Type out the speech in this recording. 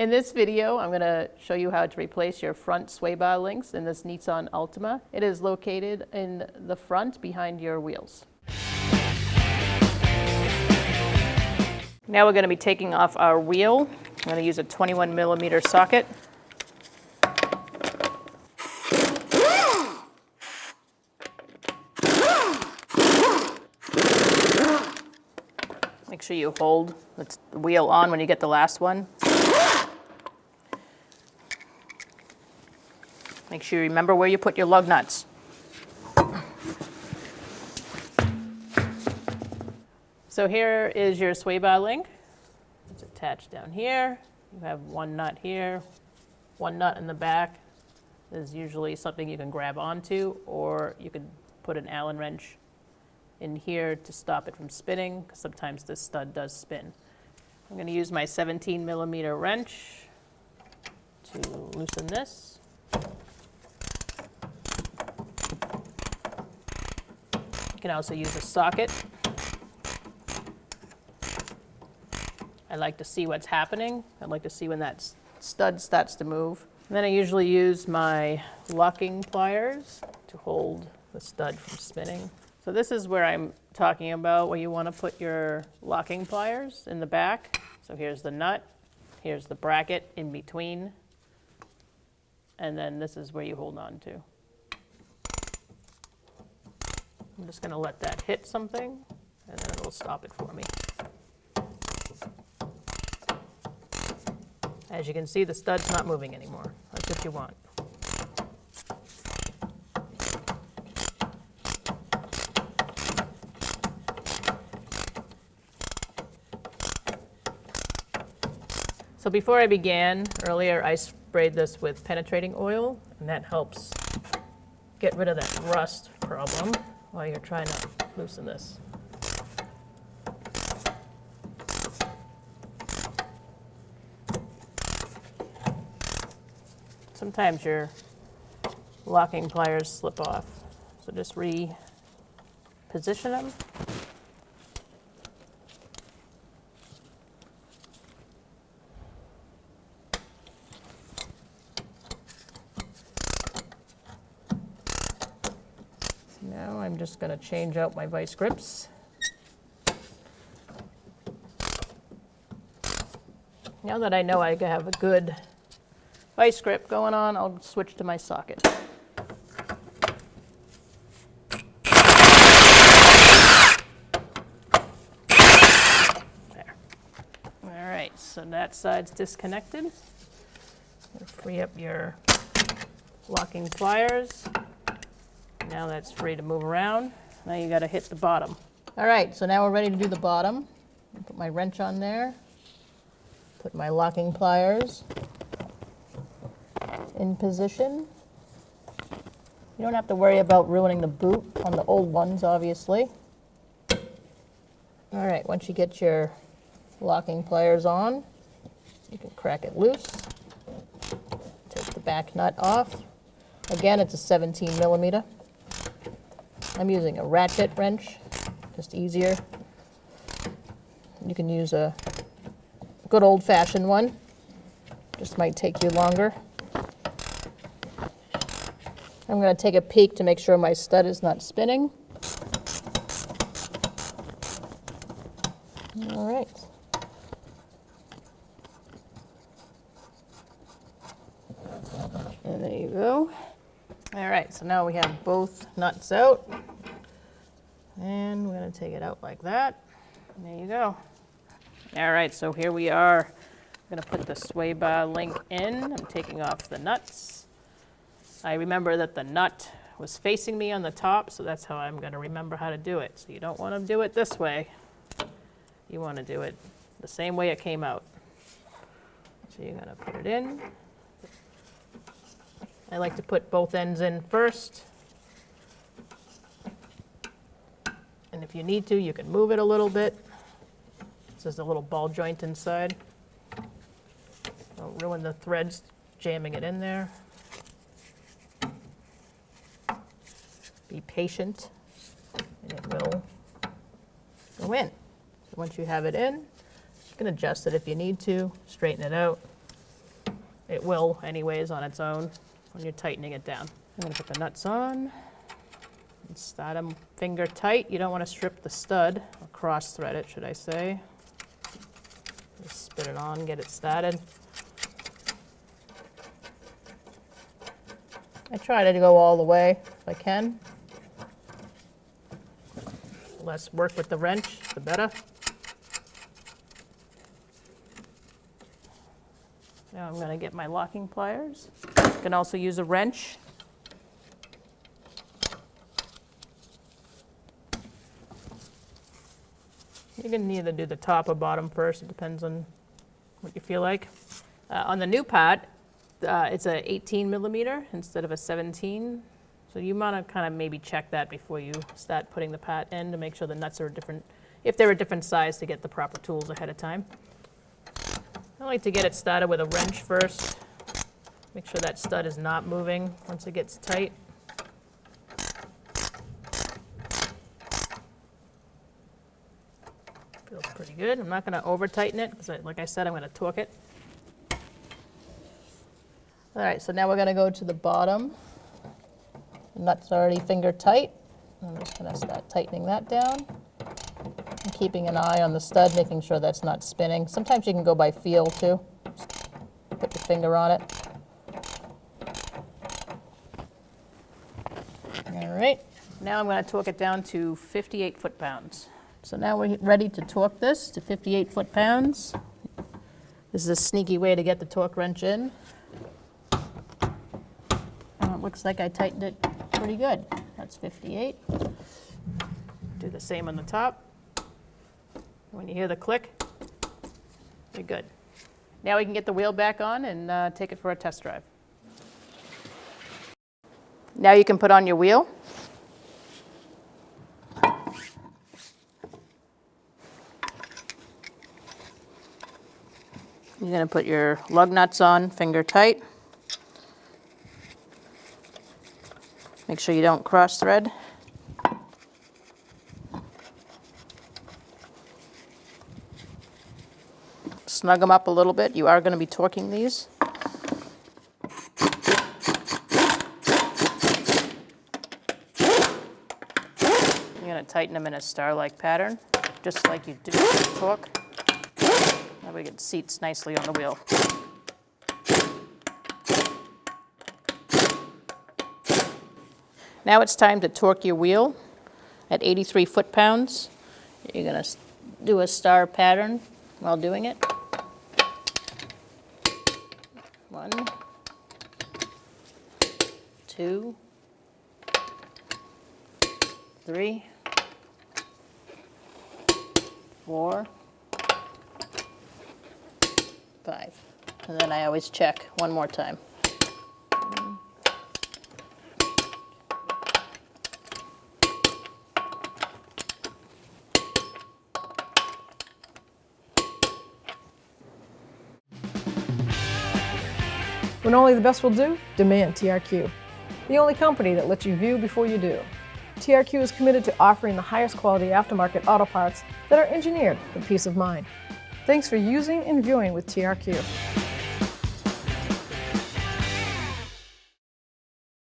In this video, I'm going to show you how to replace your front sway bar links in this Nissan Altima. It is located in the front behind your wheels. Now we're going to be taking off our wheel. I'm going to use a 21mm socket. Make sure you hold the wheel on when you get the last one. Make sure you remember where you put your lug nuts. So here is your sway bar link. It's attached down here. You have one nut here, one nut in the back. There's usually something you can grab onto, or you could put an Allen wrench in here to stop it from spinning, because sometimes this stud does spin. I'm going to use my 17mm wrench to loosen this. You can also use a socket. I like to see what's happening. I like to see when that stud starts to move. And then I usually use my locking pliers to hold the stud from spinning. So this is where I'm talking about where you want to put your locking pliers in the back. So here's the nut, here's the bracket in between, and then this is where you hold on to. I'm just going to let that hit something, and then it'll stop it for me. As you can see, the stud's not moving anymore. That's what you want. So before I began, earlier I sprayed this with penetrating oil, and that helps get rid of that rust problem while you're trying to loosen this. Sometimes your locking pliers slip off, so just reposition them. Now I'm just going to change out my vice grips. Now that I know I have a good vice grip going on, I'll switch to my socket. There. All right, so that side's disconnected. Free up your locking pliers. Now that's free to move around. Now you got to hit the bottom. All right, so now we're ready to do the bottom. Put my wrench on there. Put my locking pliers in position. You don't have to worry about ruining the boot on the old ones, obviously. All right, once you get your locking pliers on, you can crack it loose. Take the back nut off. Again, it's a 17mm. I'm using a ratchet wrench, just easier. You can use a good old-fashioned one. Just might take you longer. I'm going to take a peek to make sure my stud is not spinning. All right. And there you go. All right, so now we have both nuts out. And we're going to take it out like that. And there you go. All right, so here we are. I'm going to put the sway bar link in. I'm taking off the nuts. I remember that the nut was facing me on the top, so that's how I'm going to remember how to do it. So you don't want to do it this way. You want to do it the same way it came out. So you're going to put it in. I like to put both ends in first. And if you need to, you can move it a little bit. There's a little ball joint inside. Don't ruin the threads jamming it in there. Be patient, and it will go in. So once you have it in, you can adjust it if you need to, straighten it out. It will anyways on its own when you're tightening it down. I'm gonna put the nuts on and start them finger tight. You don't want to strip the stud, or cross thread it, should I say. Just spit it on, get it started. I try to go all the way if I can. The less work with the wrench, the better. Now I'm going to get my locking pliers. You can also use a wrench. You can either do the top or bottom first. It depends on what you feel like. On the new part, it's a 18 millimeter instead of a 17. So you want to kind of maybe check that before you start putting the part in to make sure the nuts are different, if they're a different size, to get the proper tools ahead of time. I like to get it started with a wrench first. Make sure that stud is not moving once it gets tight. Feels pretty good. I'm not going to over tighten it because, like I said, I'm going to torque it. All right, so now we're going to go to the bottom. The nut's already finger tight. I'm just going to start tightening that down. And keeping an eye on the stud, making sure that's not spinning. Sometimes you can go by feel too. Just put your finger on it. All right, now I'm going to torque it down to 58 foot-pounds. So now we're ready to torque this to 58 foot-pounds. This is a sneaky way to get the torque wrench in. It looks like I tightened it pretty good. That's 58. Do the same on the top. When you hear the click, you're good. Now we can get the wheel back on and take it for a test drive. Now you can put on your wheel. You're going to put your lug nuts on, finger tight. Make sure you don't cross thread. Snug them up a little bit. You are going to be torquing these. You're going to tighten them in a star-like pattern, just like you do with the torque. That way it seats nicely on the wheel. Now it's time to torque your wheel at 83 foot-pounds. You're going to do a star pattern while doing it. 1, 2, 3, 4, 5. And then I always check one more time. When only the best will do, demand TRQ. The only company that lets you view before you do. TRQ is committed to offering the highest quality aftermarket auto parts that are engineered for peace of mind. Thanks for using and viewing with TRQ.